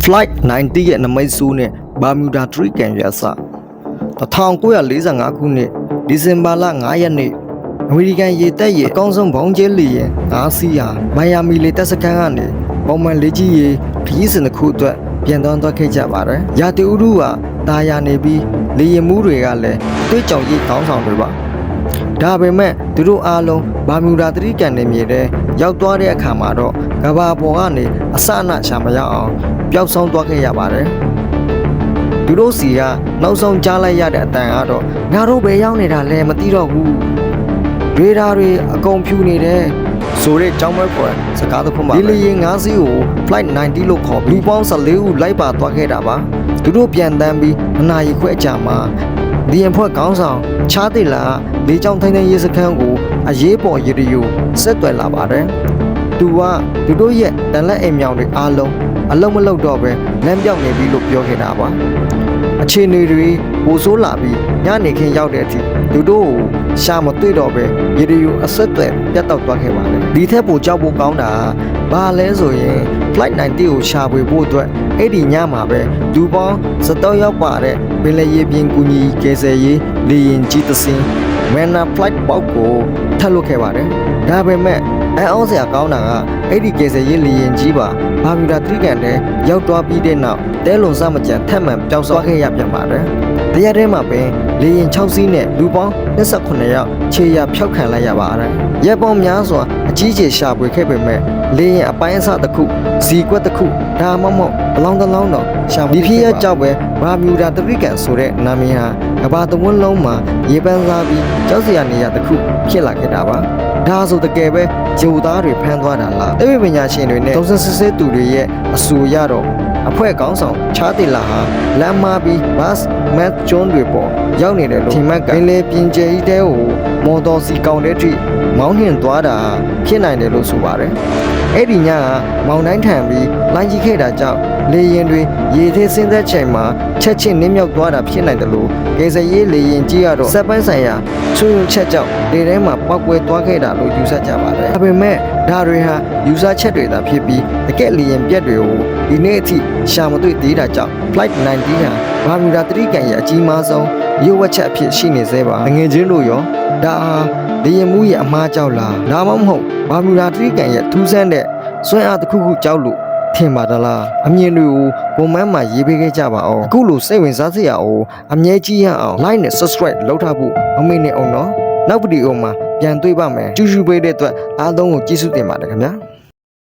Flight 90 ရဲ့နမိတ်ဆိုးနဲ့ဘာမြူဒါထရီကန်ရစ1945ခုနှစ်ဒီဇင်ဘာလ9ရက်နေ့အမေရိကန်ရေတပ်ရဲ့အကောင်းဆုံးဘောင်းကျဲလေယာဉ်9စီးဟာမိုင်ယာမီလေတပ်စခန်းကနေပုံမှန်လေကြီးရေခရီးစဉ်တစ်ခုအတွက်ပြန်သွားခဲ့ကြပါတယ်။ရာတီဥရုကတာယာနေပြီးလေယာဉ်မှုတွေကလည်းတွေးကြောင်ကြီးကောင်းဆောင်တွေပါ။ဒါပေမဲ့သူတို့အားလုံးဘာမြူဒါထရီကန်နေမြေတဲ့ရောက်သွားတဲ့အခါမှာတော့ကဘာပေါ်ကနေအစအနရှာမရောက်အောင်ပျောက်ဆုံးသွားခဲ့ရပါတယ်။သူတို့စီကနောက်ဆုံးကြားလိုက်ရတဲ့အတန်ကတော့ငါတို့ပဲရောက်နေတာလဲမသိတော့ဘူး။ရေဒါတွေအကုန်ဖြူနေတယ်ဆိုတဲ့ကြောင်းပွဲပေါ်စကားတစ်ခုမှာဒီလေယာဉ်9စီးကို Flight 90လို့ခေါ်ပြီးလူပေါင်း14ဦးလိုက်ပါသွားခဲ့တာပါ။သူတို့ပြန်တန်းပြီးအနာရီခွဲအကြာမှာဒီရင်ဖွဲ့ခေါင်းဆောင်ချားတိလာလေကြောင်းထိုင်းထိုင်းရေးစခန်းကိုအရေးပေါ်ရေဒီယိုဆက်သွယ်လာပါတယ်။သူကသူတို့ရဲ့တန်လက်အိမ်မြောင်တွေအားလုံးအလုံးမလုံးတော့ပဲလမ်းပြောင်းနေပြီလို့ပြောခဲ့တာပါ။အခြေအနေတွေပိုဆိုးလာပြီးညနေခင်းရောက်တဲ့အထိသူတို့ကိုရှာမတွေ့တော့ပဲရေဒီယိုအဆက်အသွယ်ပြတ်တောက်သွားခဲ့ပါတယ်။ဒီထက်ပိုကြောက်ဖို့ကောင်းတာဘာလဲဆိုရင် Flight 90ကိုရှာဖွေဖို့အတွက်အဲ့ဒီညမှာပဲလူပေါင်း17ယောက်ပါတဲ့ပင်လယ်ရေပြင်ကူညီကယ်ဆယ်ရေးလေယာဉ်ကြီးတစ်စင်း Manna Flight ပေါက်ကိုထပ်လွတ်ခဲ့ပါတယ်။ဒါပေမဲ့အောစရာကောင်းတာကအဲ့ဒီကယ်ဆယ်ရေးလေယာဉ်ကြီးပါဘာမြူဒါထရီကန်နဲ့ရောက်သွားပြီးတဲ့နောက်တဲလွန်စမကြံထက်မှန်ပျောက်သွားခဲ့ရပြန်ပါတယ်။တရားထဲမှာပင်လေယာဉ်6စီးနဲ့လူပေါင်း28ယောက်ခြေရဖြောက်ခံလိုက်ရပါတယ်။ရဲပေါင်းများစွာအကြီးကျယ်ရှာဖွေခဲ့ပေမဲ့လေယာဉ်အပိုင်းအစတစ်ခုဇီကွက်တစ်ခုဒါမှမဟုတ်အလောင်းတစ်လောင်းတော့ရှာဒီဖြစ်ရကြောက်ပဲဘာမြူဒါထရီကန်ဆိုတဲ့နာမည်ဟာကဘာတဝန်းလုံးမှာရေပန်းစားပြီးကြောက်စရာနေရာတစ်ခုဖြစ်လာခဲ့တာပါ။ဒါဆိုတကယ်ပဲဂျိုသားတွေဖမ်းသွားတာလားအဝိပညာရှင်တွေနဲ့တုံးစစ်စစ်သူတွေရဲ့အဆူရတော့အဖွဲ့ကောင်းဆောင်ချားတီလာဟာလမ်းမပြီးဘတ်မတ်ဂျွန်းတွေပေါ်ရောက်နေတယ်လို့ဒီမက်ကလေပြင်ကျဲကြီးတဲကိုမော်တော်စီကောင်တဲ့အထိမောင်းနှင်သွားတာဖြစ်နိုင်တယ်လို့ဆိုပါတယ်အဲ့ဒီညကမောင်တိုင်းထံပြီးလိုင်းကြီးခဲ့တာကြောင့်လေရင်တွေရေသေးစင်းသက်ချိန်မှာချက်ချင်းနင်းမြောက်သွားတာဖြစ်နိုင်တယ်လို့ကေစရေးလေရင်ကြီးကတော့စက်ပိုင်းဆိုင်ရာချွန်းချက်ကြောင့်လေထဲမှာပောက်ကွဲသွားခဲ့တာလို့ယူဆကြပါတယ်ဒါပေမဲ့ဒါတွေဟာယူဆချက်တွေသာဖြစ်ပြီးတကယ်လေရင်ပြက်တွေကိုဒီနေ့အထိရှာမတွေ့သေးတာကြောင့် Flight 90ဟာဘာမြူဒါထရီကန်ရဲ့အကြီးမားဆုံးရုပ်ဝက်ချက်အဖြစ်ရှိနေသေးပါငွေချင်းတို့ရောဒါဟာလေရင်မှုရဲ့အမားကြောက်လားဒါမှမဟုတ်ဘာမြူဒါထရီကန်ရဲ့ထူးဆန်းတဲ့စွမ်းအားတစ်ခုခုကြောက်လို့ထင်ပါသလားအမြင်တွေကိုပုံမှန်မှာရေးပေးခဲ့ကြပါအောင်အခုလိုစိတ်ဝင်စားစရာအောင်အမြဲကြည့်ရအောင် like နဲ့ subscribe လုပ်ထားဖို့မမေ့နဲ့အောင်နော်နောက်ဗီဒီယိုမှာပြန်တွေ့ပါမယ်ကျူးကျူးပေးတဲ့အတွက်အားလုံးကိုကျေးဇူးတင်ပါတယ်ခင်ဗျာ